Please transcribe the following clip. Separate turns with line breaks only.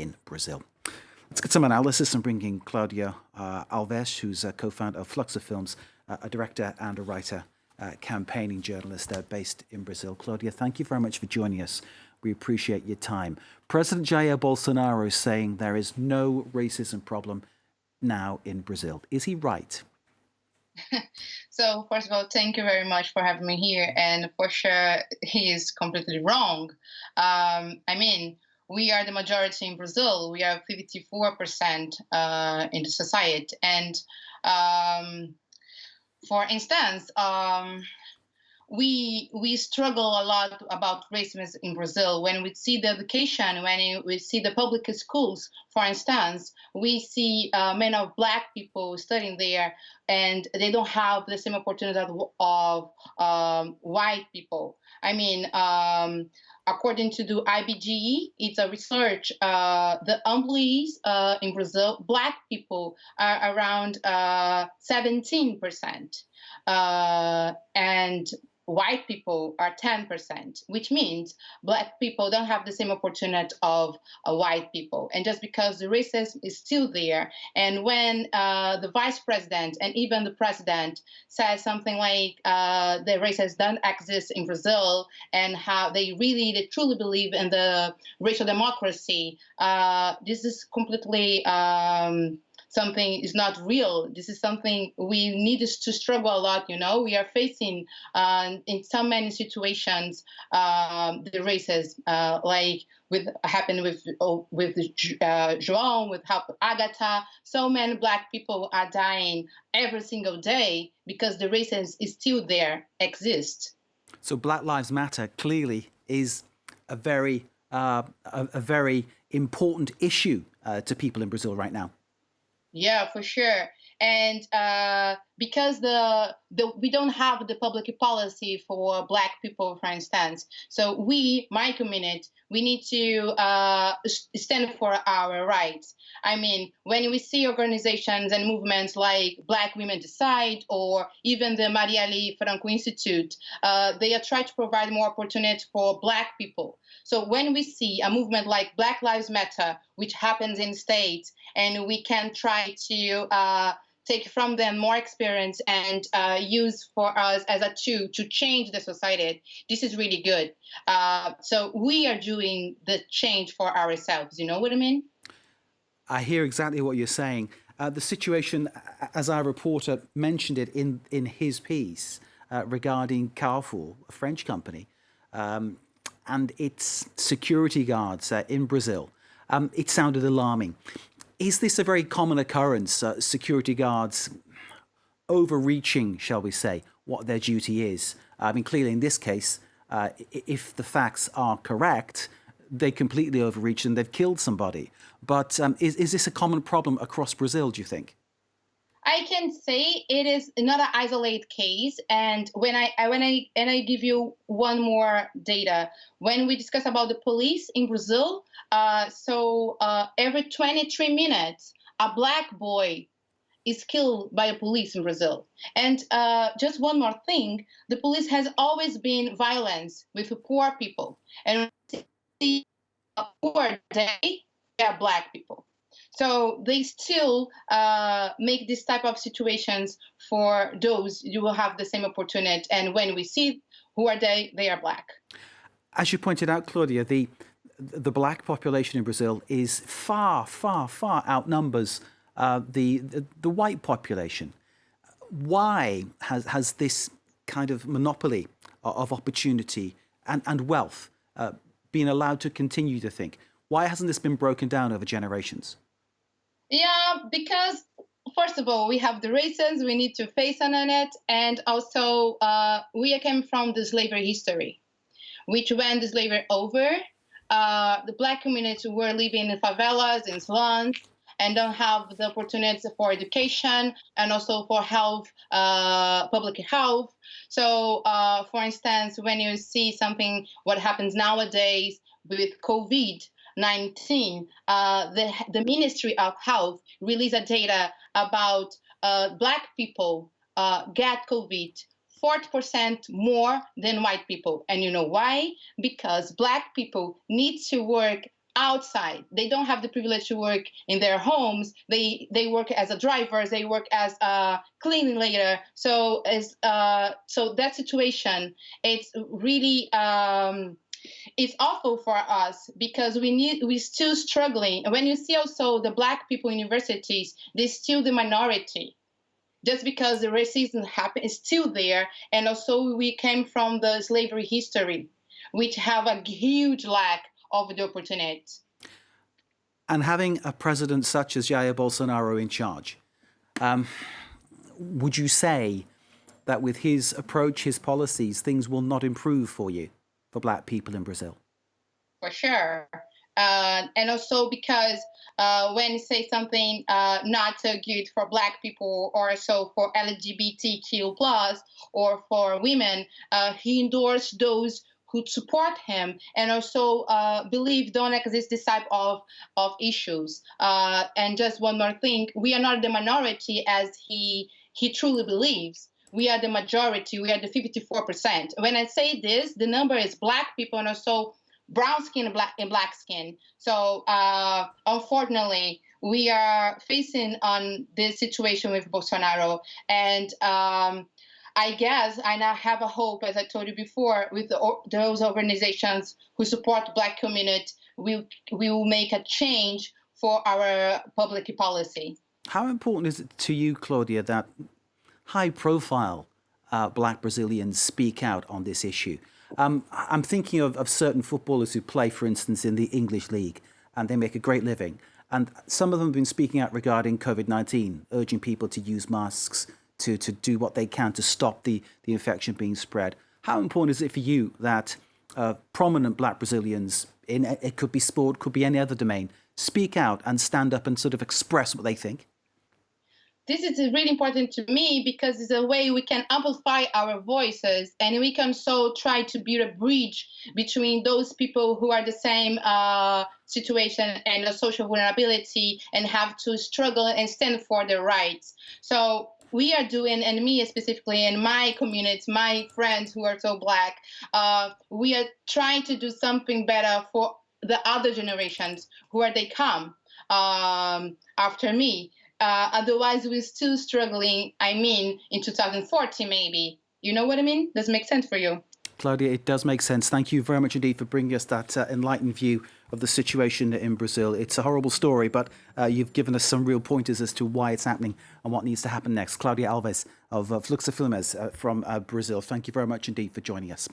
in Brazil. Let's get some analysis and bring in Claudia Alves, who's a co-founder of Fluxo Films, a director and a writer, campaigning journalist based in Brazil. Claudia, thank you very much for joining us. We appreciate your time. President Jair Bolsonaro is saying there is no racism problem now in Brazil. Is he right?
So, first of all, thank you very much for having me here. And for sure, he is completely wrong. We are the majority in Brazil. We are 54% in the society. And for instance, we struggle a lot about racism in Brazil. When we see the education, when we see the public schools, for instance, we see many of Black people studying there, and they don't have the same opportunity of white people. According to the IBGE, it's a research, the employees in Brazil, Black people are around 17%. And white people are 10%, which means Black people don't have the same opportunity of white people. And just because the racism is still there, and when the vice president and even the president says something like the racism doesn't exist in Brazil and how they truly believe in the racial democracy, this is completely something is not real. This is something we need to struggle a lot. We are facing in so many situations the racism, like happened with João, with Agatha. So many Black people are dying every single day because the racism is still there, exists.
So Black Lives Matter clearly is a very important issue to people in Brazil right now.
Yeah, for sure. And because we don't have the public policy for Black people, for instance. So my community, we need to stand for our rights. When we see organizations and movements like Black Women Decide or even the Marielle Franco Institute, they are trying to provide more opportunity for Black people. So when we see a movement like Black Lives Matter, which happens in states, and we can try to take from them more experience and use for us as a tool to change the society, this is really good. So we are doing the change for ourselves. You know what I mean?
I hear exactly what you're saying. The situation, as our reporter mentioned it in his piece regarding Carrefour, a French company, and its security guards in Brazil, it sounded alarming. Is this a very common occurrence, security guards overreaching, shall we say, what their duty is? Clearly in this case, if the facts are correct, they completely overreached and they've killed somebody. But is this a common problem across Brazil, do you think?
I can say it is not an isolated case. And when I give you one more data, when we discuss about the police in Brazil, every 23 minutes, a Black boy is killed by a police in Brazil. And just one more thing, the police has always been violence with poor people. And when we see a poor day, they are Black people. So they still make this type of situations for those who will have the same opportunity. And when we see who are they are Black.
As you pointed out, Claudia, the Black population in Brazil is far outnumbers the white population. Why has this kind of monopoly of opportunity and wealth been allowed to continue to think? Why hasn't this been broken down over generations?
Yeah, because first of all, we have the racism we need to face on it, and also we came from the slavery history, which when the slavery over, the Black community were living in favelas, in slums, and don't have the opportunities for education and also for health, public health. So, for instance, when you see what happens nowadays with COVID-19, the Ministry of Health released a data about Black people get COVID 40% more than white people. And you know why? Because Black people need to work outside. They don't have the privilege to work in their homes. They work as a drivers. They work as a cleaning later. So that situation, it's really it's awful for us because we're still struggling. When you see also the Black people in universities, they're still the minority. Just because the racism happened is still there, and also we came from the slavery history, which have a huge lack of the opportunity.
And having a president such as Jair Bolsonaro in charge, would you say that with his approach, his policies, things will not improve for you, for Black people in Brazil?
For sure. And also because when you say something not so good for Black people or so for LGBTQ plus or for women, he endorsed those who support him and also believe don't exist this type of issues. And just one more thing, we are not the minority as he truly believes. We are the majority. We are the 54%. When I say this, the number is Black people and also brown skin and black skin. So unfortunately, we are facing on this situation with Bolsonaro, and I guess I now have a hope, as I told you before, with those organizations who support the Black community, we will make a change for our public policy.
How important is it to you, Claudia, that high-profile Black Brazilians speak out on this issue? I'm thinking of certain footballers who play, for instance, in the English League, and they make a great living. And some of them have been speaking out regarding COVID-19, urging people to use masks, to do what they can to stop the infection being spread. How important is it for you that prominent Black Brazilians, it could be sport, could be any other domain, speak out and stand up and sort of express what they think?
This is really important to me because it's a way we can amplify our voices and we can so try to build a bridge between those people who are the same situation and a social vulnerability and have to struggle and stand for their rights. So we are doing, and me specifically, and my community, my friends who are so Black, we are trying to do something better for the other generations who are they come after me. Otherwise, we're still struggling. I mean, in 2040, maybe. You know what I mean? Does it make sense for you?
Claudia, it does make sense. Thank you very much indeed for bringing us that enlightened view of the situation in Brazil. It's a horrible story, but you've given us some real pointers as to why it's happening and what needs to happen next. Claudia Alves of Fluxa Filmes from Brazil, thank you very much indeed for joining us.